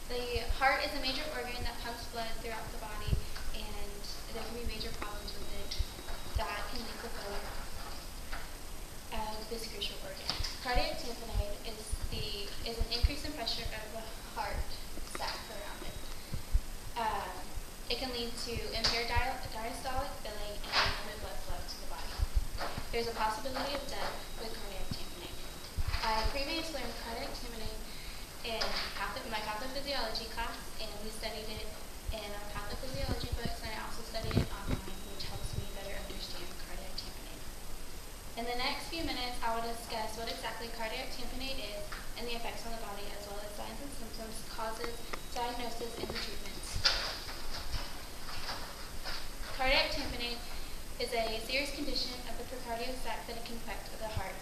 The heart is a major organ that pumps blood throughout the body, and there can be major problems with it that can lead to failure of this crucial organ. Cardiac tamponade is an increase in pressure of the heart sac around it. It can lead to impaired diastolic filling and limited blood flow to the body. There's a possibility of death with cardiac tamponade. I previously learned cardiac tamponade in my pathophysiology class, and we studied it in our pathophysiology books, and I also studied it online, which helps me better understand cardiac tamponade. In the next few minutes, I will discuss what exactly cardiac tamponade is and the effects on the body, as well as signs and symptoms, causes, diagnosis, and the treatments. Cardiac tamponade is a serious condition of the precardial sac that can affect the heart.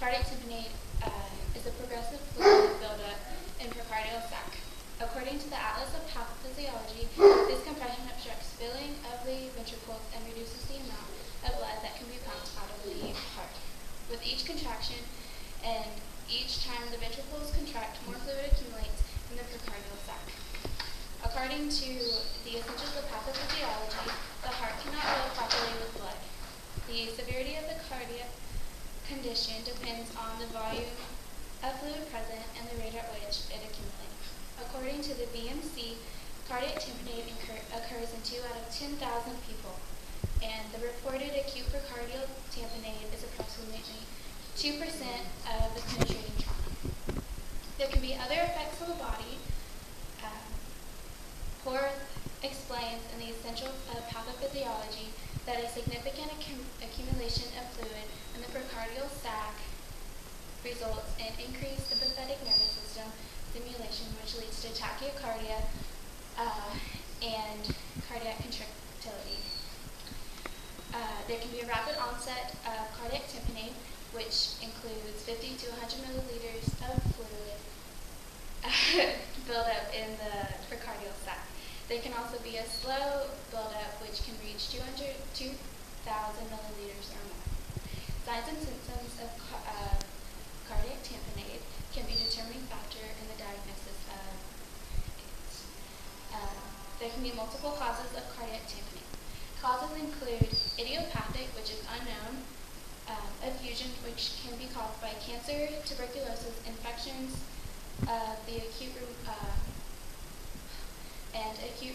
Cardiac tamponade is a progressive fluid buildup in precardial sac. According to the Atlas of Pathophysiology, this compression obstructs filling of the ventricles and reduces the amount of blood that can be pumped out of the heart. With each contraction and each time the ventricles contract, more fluid accumulates in the precardial sac. According to the Essentials of Pathophysiology, the heart cannot flow properly with blood. The severity of the cardiac condition depends on the volume of fluid present and the rate at which it accumulates. According to the BMC, cardiac tamponade occurs in 2 out of 10,000 people, and the reported acute precardial tamponade is approximately 2% of the penetrating trauma. There can be other effects on the body. Porth explains in the Essentials of Pathophysiology that a significant accumulation of fluid in the precardial sac results in increased sympathetic nervous system stimulation, which leads to tachycardia and cardiac contractility. There can be a rapid onset of cardiac tamponade, which includes 50 to 100 milliliters of fluid buildup in the precardial sac. There can also be a slow buildup, which can reach 2,000 milliliters or more. Signs and symptoms of cardiac tamponade can be a determining factor in the diagnosis of it. There can be multiple causes of cardiac tamponade. Causes include idiopathic, which is unknown, effusion, which can be caused by cancer, tuberculosis, infections of the acute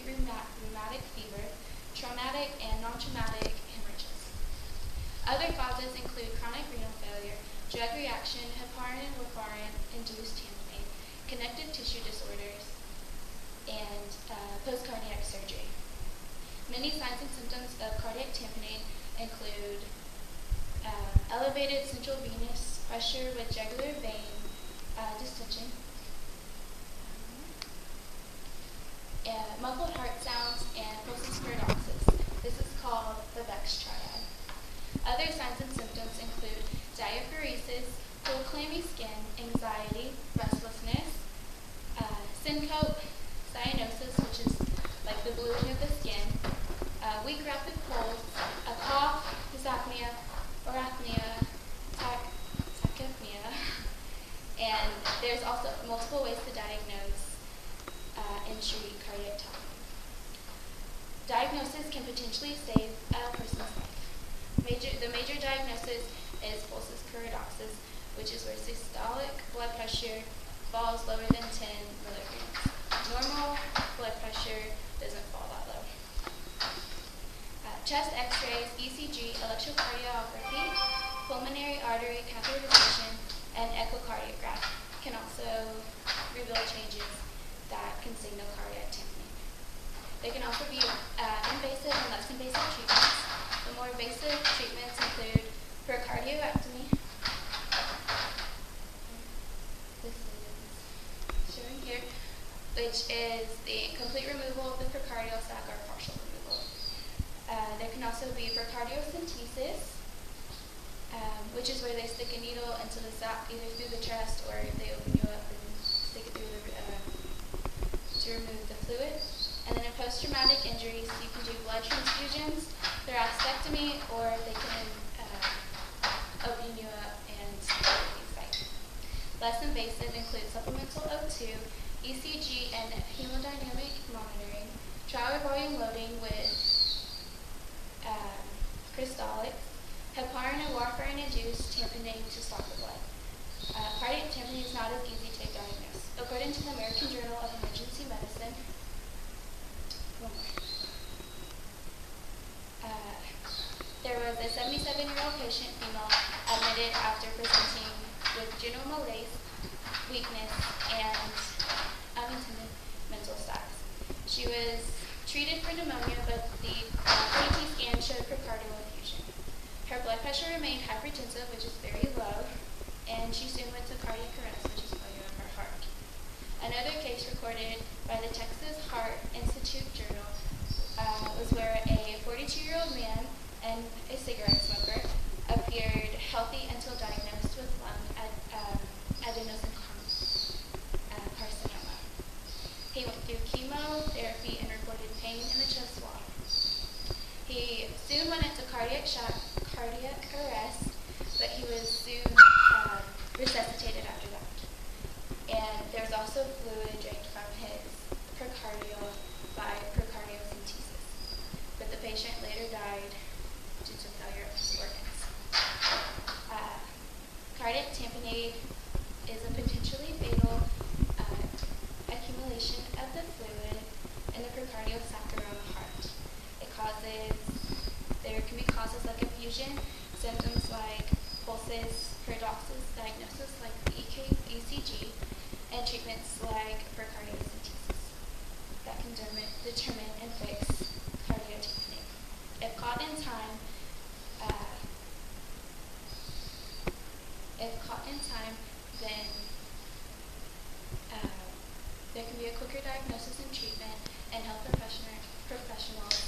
rheumatic fever, traumatic and non-traumatic hemorrhages. Other causes include chronic renal failure, drug reaction, heparin and warfarin-induced tamponade, connective tissue disorders, and post-cardiac surgery. Many signs and symptoms of cardiac tamponade include elevated central venous pressure with jugular vein distension, muffled heart sounds, and pulsus paradoxus. This is called the Beck's triad. Other signs and symptoms include diaphoresis, cold clammy skin, anxiety, restlessness, syncope, cyanosis, which is like the bluing of the skin, weak rapid pulse, a cough, dysapnea, orthopnea, tachypnea, and there's also multiple ways to diagnose and treat cardiac tamponade. Diagnosis can potentially save a person's life. The major diagnosis is pulsus paradoxus, which is where systolic blood pressure falls lower than 10 milligrams. Normal blood pressure doesn't fall that low. Chest x-rays, ECG, electrocardiography, pulmonary artery catheterization, and echocardiograph can also reveal changes that can signal cardiac tamponade. There can also be invasive and less invasive treatments. The more invasive treatments include pericardiotomy. This is showing here, which is the complete removal of the precardial sac or partial removal. There can also be pericardiocentesis, which is where they stick a needle into the sac either through the chest or they open you up and stick it through to remove the fluid. And then in post-traumatic injuries, you can do blood transfusions, thoracectomy, or they can open you up and things like. Less invasive include supplemental O2, ECG, and smaller volume loading with crystallix, heparin and warfarin induced tamponade to stop the blood. Cardiac tamponade is not as easy to diagnose. According to the American Journal of Emergency Medicine, there was a 77-year-old patient female admitted after presenting with general malaise, weakness, and unattended mental status. She was treated for pneumonia, but the CT scan showed precardial effusion. Her blood pressure remained hypertensive, which is very low, and she soon went to cardiac arrest, which is failure of her heart. Another case recorded by the Texas Heart Institute Journal was where a 42-year-old man and a cigarette smoker appeared healthy until diagnosed with lung carcinoma. He went through chemotherapy and reported pain in the chest wall. He soon went into cardiac arrest, but he was soon resuscitated after that. And there was also fluid drained from his precardial by percardiocentesis, but the patient later died due to failure of his organs. Cardiac tamponade is a potentially fatal accumulation of the fluid in the precardial sac around the heart. There can be causes like effusion, symptoms like pulses, paradoxus, diagnosis like ECG, and treatments like percardiocentesis that can determine and fix cardiotamponade. If caught in time, then there can be a quicker diagnosis and treatment, and health professionals